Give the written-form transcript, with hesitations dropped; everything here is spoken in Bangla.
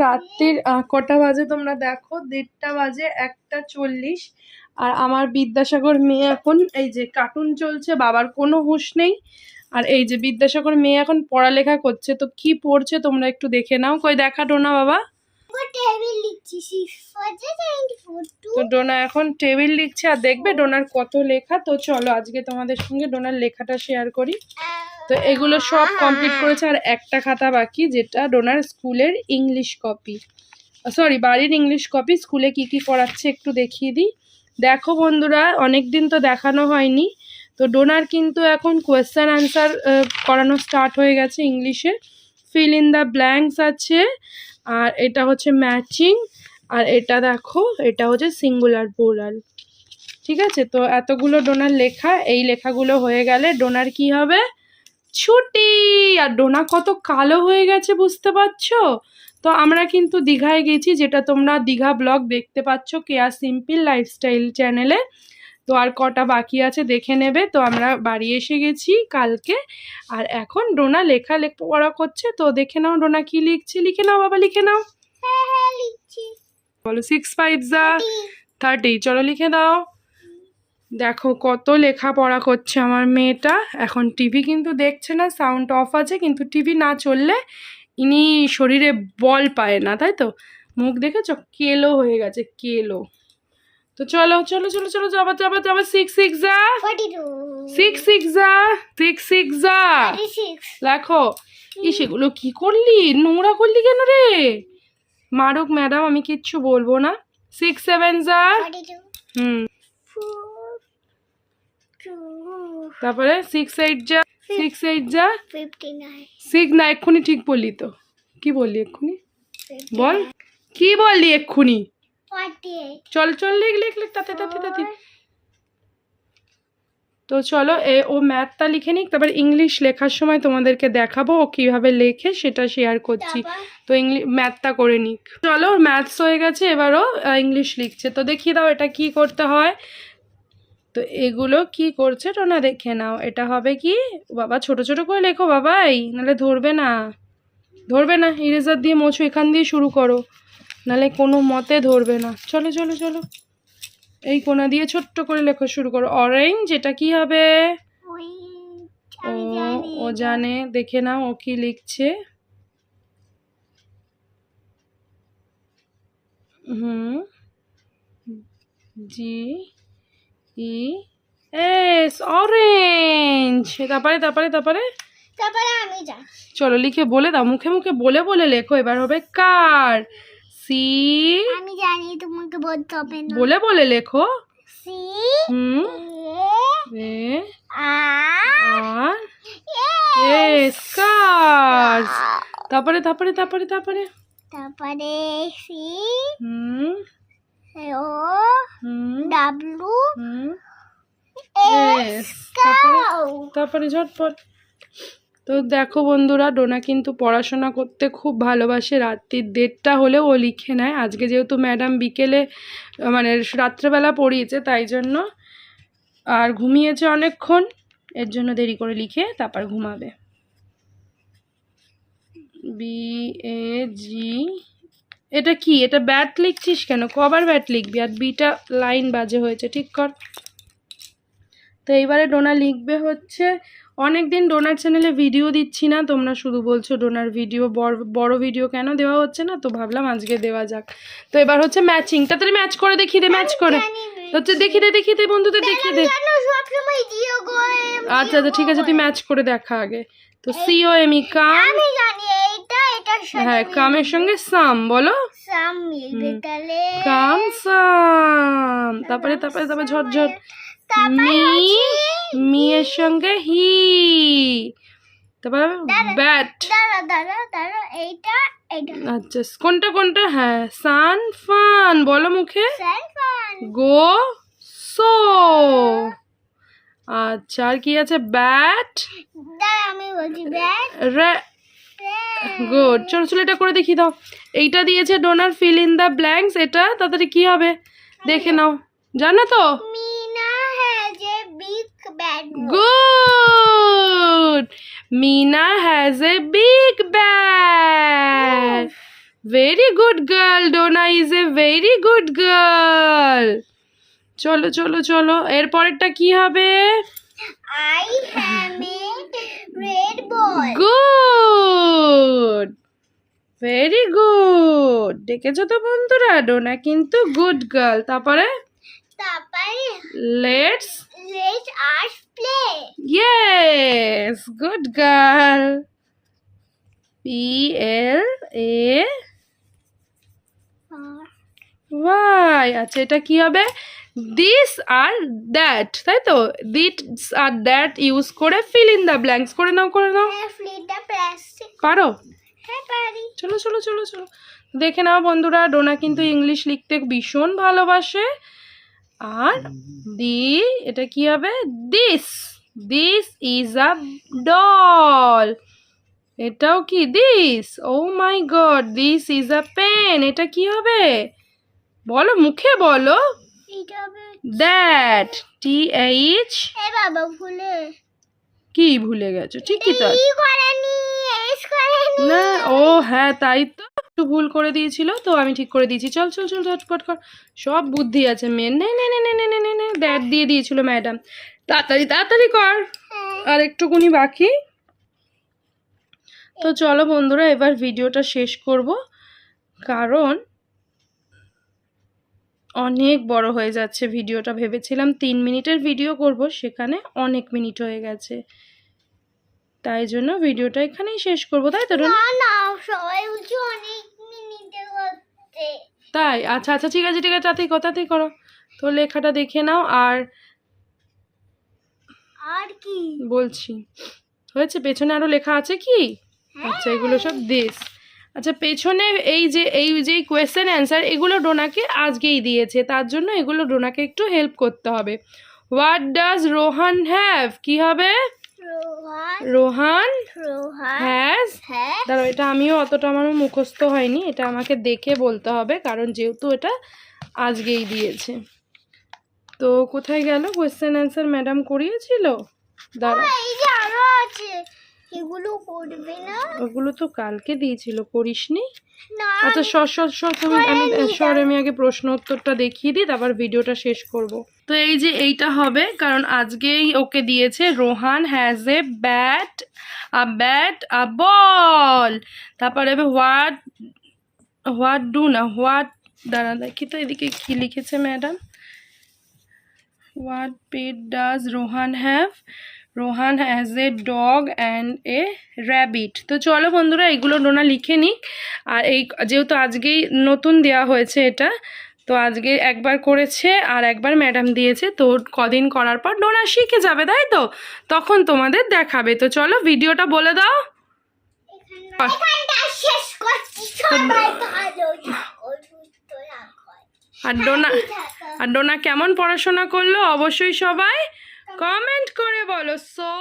রাত্রির কটা বাজে তোমরা দেখো, 1:30 বাজে, 1:40। আর আমার বিদ্যাসাগর মেয়ে এখন এই যে কার্টুন চলছে, বাবার কোনো হুঁশ নেই। আর এই যে বিদ্যাসাগর মেয়ে এখন পড়ালেখা করছে, তো কি পড়ছে তোমরা একটু দেখে নাও। কই দেখা ডোনা বাবা, তো ডোনা এখন টেবিল লিখছে। আর দেখবে ডোনার কত লেখা। তো চলো আজকে তোমাদের সঙ্গে ডোনার লেখাটা শেয়ার করি। তো এগুলো সব কমপ্লিট করেছে, আর একটা খাতা বাকি, যেটা ডোনার স্কুলের ইংলিশ কপি, সরি বাড়ির ইংলিশ কপি। স্কুলে কি কি করাচ্ছে একটু দেখিয়ে দিই। দেখো বন্ধুরা, অনেক দিন তো দেখানো হয়নি। তো ডোনার কিন্তু এখন কোয়েশ্চেন অ্যান্সার করানো স্টার্ট হয়ে গেছে ইংলিশে। ফিল ইন দ্য ব্ল্যাঙ্কস আছে, আর এটা হচ্ছে ম্যাচিং, আর এটা দেখো এটা হচ্ছে সিঙ্গুলার প্লুরাল। ঠিক আছে, তো এতগুলো ডোনার লেখা। এই লেখাগুলো হয়ে গেলে ডোনার কি হবে, ছুটি। আর ডোনা কত কালো হয়ে গেছে বুঝতে পারছো। তো আমরা কিন্তু দীঘায় গেছি, যেটা তোমরা দীঘা ব্লগ দেখতে পাচ্ছ কেয়া সিম্পল লাইফস্টাইল চ্যানেলে। তো আর কটা বাকি আছে দেখে নেবে। তো আমরা বাড়ি এসে গেছি কালকে, আর এখন ডোনা লেখাপড়া করছে। তো দেখে নাও ডোনা কি লিখছে, লিখে নাও বাবা, লিখে নাও। বলো 6 5 যা 30, চলো লিখে দাও। দেখো কত লেখাপড়া করছে আমার মেয়েটা। এখন টিভি কিন্তু দেখছে না, সাউন্ড অফ আছে, কিন্তু টিভি না চললে ইনি শরীরে বল পায় না, তাই তো। মুখ দেখেছ কেলো হয়ে গেছে, কেলো। তো চলো চলো চলো চলো, যাবা যাবা যাবা। 6 6 যা 6 6 যা 6 6 যা লেখো। সেগুলো কি করলি, নোংরা করলি কেন রে? মারুক ম্যাডাম, আমি কিচ্ছু বলবো না। 6 7 যা। তারপরে 6 8 যা 6 8 যা 6 না, এক্ষুনি ঠিক বললি তো। কি বললি এক্ষুনি, বল কি বললি এক্ষুনি। চল চল লিখ লিখ লিখ, তাতে তাতে তাতে। তো চলো ও ম্যাথটা লিখে নিক, তারপর ইংলিশ লেখার সময় তোমাদেরকে দেখাবো ও কীভাবে লেখে, সেটা শেয়ার করছি। তো ম্যাথটা করে নিক। চলো ম্যাথস হয়ে গেছে, এবারও ইংলিশ লিখছে। তো দেখিয়ে দাও এটা কি করতে হয়। তো এগুলো কি করছে টোনা দেখে নাও। এটা হবে কি বাবা, ছোট ছোট করে লেখো বাবাই, নাহলে ধরবে না, ধরবে না। ইরেজার দিয়ে মোছো, এখান দিয়ে শুরু করো, নাহলে কোনো মতে ধরবে না। চলো চলো চলো, এই কোনা দিয়ে ছোট্ট করে লেখা শুরু করো। অরেঞ্জ, এটা কি হবে? ও জানে, দেখে নাও ও কি লিখছে। জি ই এস, অরেঞ্জ। তারপরে তারপরে তারপরে তারপরে আমি যা, চলো লিখে বলে দাও, মুখে মুখে বলে বলে লেখো। এবার হবে কার। সি, আমি জানি তোমাকে বলতে হবে না, বলে বলে লেখো। সি এ আর এস, কার্স। তারপরে তারপরে তারপরে তারপরে তারপরে সি ও ডাব্লু এস, তারপরে ঝটপট। তো দেখো বন্ধুরা, ডোনা কিন্তু পড়াশোনা করতে খুব ভালোবাসে। রাত্রির 1:30 হলেও ও লিখে নেয়। আজকে যেহেতু ম্যাডাম বিকেলে মানে রাত্রেবেলা পড়িয়েছে, তাই জন্য, আর ঘুমিয়েছে অনেকক্ষণ, এর জন্য দেরি করে লিখে তারপর ঘুমাবে। বি এ জি, এটা কি, এটা ব্যাট লিখছিস কেন? কবার ব্যাট লিখবি? আর বিটা লাইন বাজে হয়েছে, ঠিক কর। তো এইবারে ডোনা লিখবে হচ্ছে, অনেক দিন ডোনার চ্যানেলে ভিডিও দিচ্ছি না, তোমরা শুধু বলছো ডোনার ভিডিও বড় ভিডিও কেন দেওয়া হচ্ছে না, তো ভাবলাম আজকে দেওয়া যাক। তো এবার হচ্ছে ম্যাচিং, তাড়াতাড়ি ম্যাচ করে দেখিয়ে দে, ম্যাচ করে হচ্ছে দেখিয়ে দে বন্ধুদের, দেখিয়ে দে। আচ্ছা আচ্ছা ঠিক আছে, তুই ম্যাচ করে দেখা আগে। তো COME, কাম। আমি জানি এইটা, এটার সাথে হ্যাঁ, কামের সঙ্গে সাম, বলো সাম মিলবে, তাহলে কাম সাম। তারপরে তারপরে তারপরে ঝটঝট, মি এর সঙ্গে হি। তারপর ব্যাট। দাঁড়া দাঁড়া দাঁড়া, এইটা এইটা, আচ্ছা কোনটা কোনটা? হ্যাঁ, সান ফান, বলো মুখে। Saifan go so. আচ্ছা আর কি আছে? ব্যাট। দাঁড়া আমি বলছি, ব্যাট গুড। চলো চলো এটা করে দেখিয়ে দাও। এইটা দিয়েছে ডোনার, ফিল ইন দ্য ব্ল্যাঙ্কস। এটা তাড়াতাড়ি কি হবে দেখে নাও, জানো তো? Meena has a big bat. Good, Meena has a big bag. Very good girl, Dona is a very good girl. চলো চলো চলো, এরপরেরটা কি হবে? I have a red ball. Good, very good. দেখেছো তো বন্ধুরা, ডোনা কিন্তু গুড গার্ল। তারপরে তারপরে let's, let us play. Yes, good girl. PLA Y. আচ্ছা, এটা কি হবে? দিস আর দ্যাট, তাই তো? দিস আর দ্যাট ইউজ করে ফিল ইন দ্য ব্ল্যাঙ্কস করে নাও, করে নাও। হ্যাঁ, ফ্লিট দ্য প্লাস্টিক। পারো? হ্যাঁ, পারি। চলো চলো চলো চলো, দেখে নাও বন্ধুরা, ডোনা কিন্তু ইংলিশ লিখতে ভীষণ ভালোবাসে। আর এটা কি হবে? This, this is a doll. এটাও কি? This. Oh my God, this is a pen. এটা কি হবে? বলো, মুখে বলো। এটা হবে দ্যাট, TH। এ বাবা ভুলে কি ভুলে গেছো? ঠিকই তো আছে। ই করেনি, এস করেনি। না, ও হ্যাঁ তাই তো, একটু ভুল করে দিয়েছিল, তো আমি ঠিক করে দিয়েছি। চল চল চল, ঝটপট কর, সব বুদ্ধি আছে মেন। নে নে নে নে নে নে নে নে, দ্যাট দিয়ে দিয়েছিল ম্যাডাম। তাড়াতাড়ি তাড়াতাড়ি কর, আর একটুকুনি বাকি। তো চলো বন্ধুরা, এবার ভিডিওটা শেষ করব, কারণ অনেক বড় হয়ে যাচ্ছে ভিডিওটা। ভেবেছিলাম 3 মিনিটের ভিডিও করব, সেখানে অনেক মিনিট হয়ে গেছে, তাই জন্য ভিডিওটা এখানেই শেষ করব, তাই তো? না না, সবাই বলছে অনেক মিনিটে করতে। তাই? আচ্ছা আচ্ছা, ঠিক আছে ঠিক আছে, তাতেই কথাতেই করো। তো লেখাটা দেখে নাও, আর আর কি বলছি, হয়েছে? পেছনে আরো লেখা আছে কি? আচ্ছা, এগুলো সব দিস। আচ্ছা, পেছনে এই যে কোয়েশ্চেন অ্যান্সার, এগুলো ডোনাকে আজকেই দিয়েছে, তার জন্য এগুলো ডোনাকে একটু হেল্প করতে হবে। What does Rohan have? কি হবে? রোহান রোহান রোহান হ্যাজ, হ্যাঁ দাঁড়াও, এটা আমিও অতটা আমার মুখস্থ হয়নি, এটা আমাকে দেখে বলতে হবে, কারণ যেহেতু এটা আজকেই দিয়েছে। তো কোথায় গেল কোয়েশ্চেন অ্যান্সার? ম্যাডাম করিয়েছিল, দাঁড়াও। এই যে আরো আছে, এগুলো করবে না? ওগুলো তো কালকে দিয়েছিল, করিসনি? না আচ্ছা সর সর সর, তুমি আমি আগে প্রশ্ন উত্তরটা দেখিয়ে দিই, তারপর ভিডিওটা শেষ করব। তো এই যে এইটা হবে, কারণ আজকেই ওকে দিয়েছে। রোহান হ্যাজ এ ব্যাট, আ বল। তারপরে হবে হোয়াট ডু না, হোয়াট, দাঁড়া দেখি তো এদিকে কি লিখেছে madam. What pet does Rohan have? Rohan has a dog and a rabbit. তো চলো বন্ধুরা, এগুলো ডোনা লিখে নিক। আর এই যেহেতু আজকেই নতুন দেওয়া হয়েছে এটা, তো আজকে একবার করেছে আর একবার ম্যাডাম দিয়েছে, তো কদিন করার পর ডোনা শিখে যাবে, তাই তো? তখন তোমাদের দেখাবে। তো চলো ভিডিওটা বলে দাও। এখানটা শেষ করছি। সবাই ভালো থাকো, সুস্থ থাকো। আর ডোনা কেমন পড়াশোনা করলো অবশ্যই সবাই কমেন্ট করে বলো। সো